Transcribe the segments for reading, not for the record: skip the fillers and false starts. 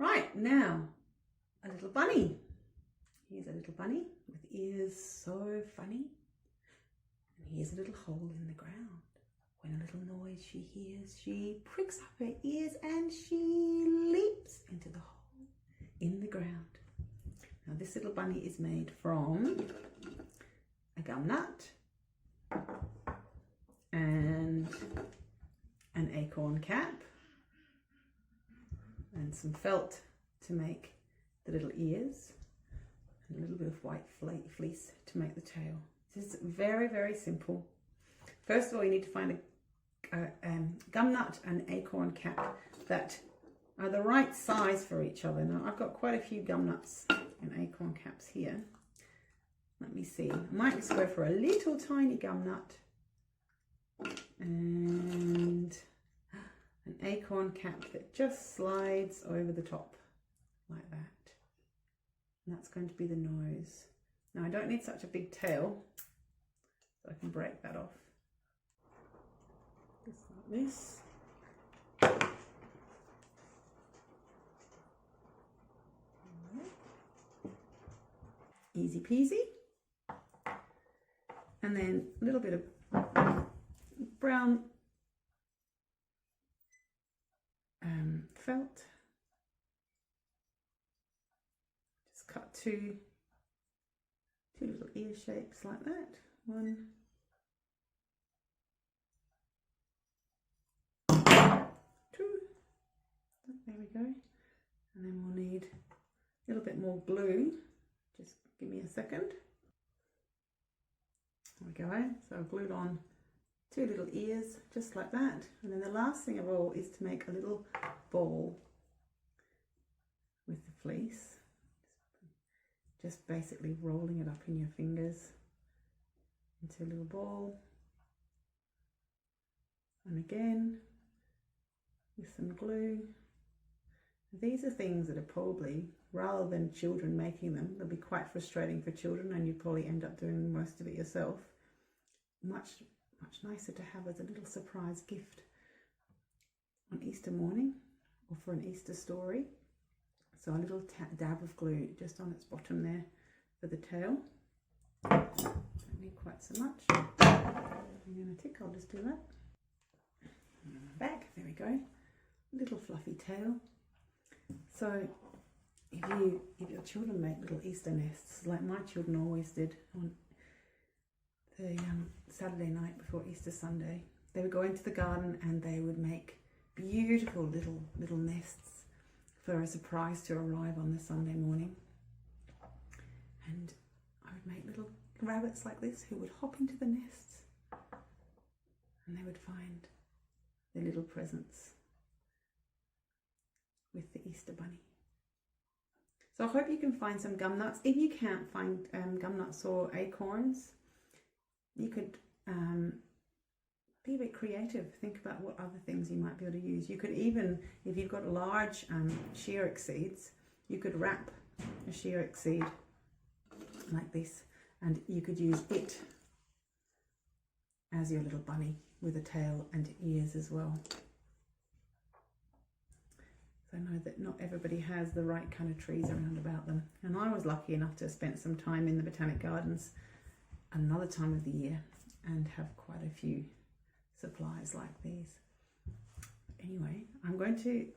Right, now a little bunny. Here's a little bunny with ears so funny. And here's a little hole in the ground. When a little noise she hears, she pricks up her ears and she leaps into the hole in the ground. Now this little bunny is made from a gum nut and an acorn cap and some felt to make the little ears and a little bit of white fleece to make the tail. This is very, very simple. First of all, you need to find a gum nut and acorn cap that are the right size for each other. Now I've got quite a few gum nuts and acorn caps here. Let me see. I might just go for a little tiny gum nut and an acorn cap that just slides over the top like that. And that's going to be the nose. Now I don't need such a big tail, so I can break that off. Just like this. Easy peasy. And then a little bit of brown felt. Just cut two little ear shapes like that. One, two. There we go. And then we'll need a little bit more glue. Just give me a second. There we go. So I've glued on two little ears just like that. And then the last thing of all is to make a little ball with the fleece. Just basically rolling it up in your fingers into a little ball. And again, with some glue. These are things that are probably, rather than children making them, they'll be quite frustrating for children and you probably end up doing most of it yourself. Much nicer to have as a little surprise gift on Easter morning or for an Easter story. So a little dab of glue just on its bottom there for the tail. Don't need quite so much. I'm going to tick, I'll just do that. And on the back, there we go. Little fluffy tail. So if your children make little Easter nests, like my children always did on the Saturday night before Easter Sunday, they would go into the garden and they would make beautiful little nests for a surprise to arrive on the Sunday morning. And I would make little rabbits like this who would hop into the nests and they would find their little presents with the Easter bunny. So I hope you can find some gum nuts. If you can't find gum nuts or acorns, you could be a bit creative. Think about what other things you might be able to use. You could even, if you've got large sheerick seeds, you could wrap a sheerick seed like this and you could use it as your little bunny with a tail and ears as well. I know that not everybody has the right kind of trees around about them. And I was lucky enough to have spent some time in the Botanic Gardens another time of the year and have quite a few supplies like these. Anyway, I'm going to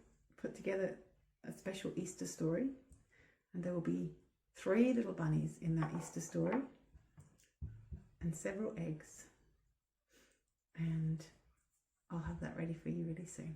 put together a special Easter story and there will be 3 little bunnies in that Easter story and several eggs. And I'll have that ready for you really soon.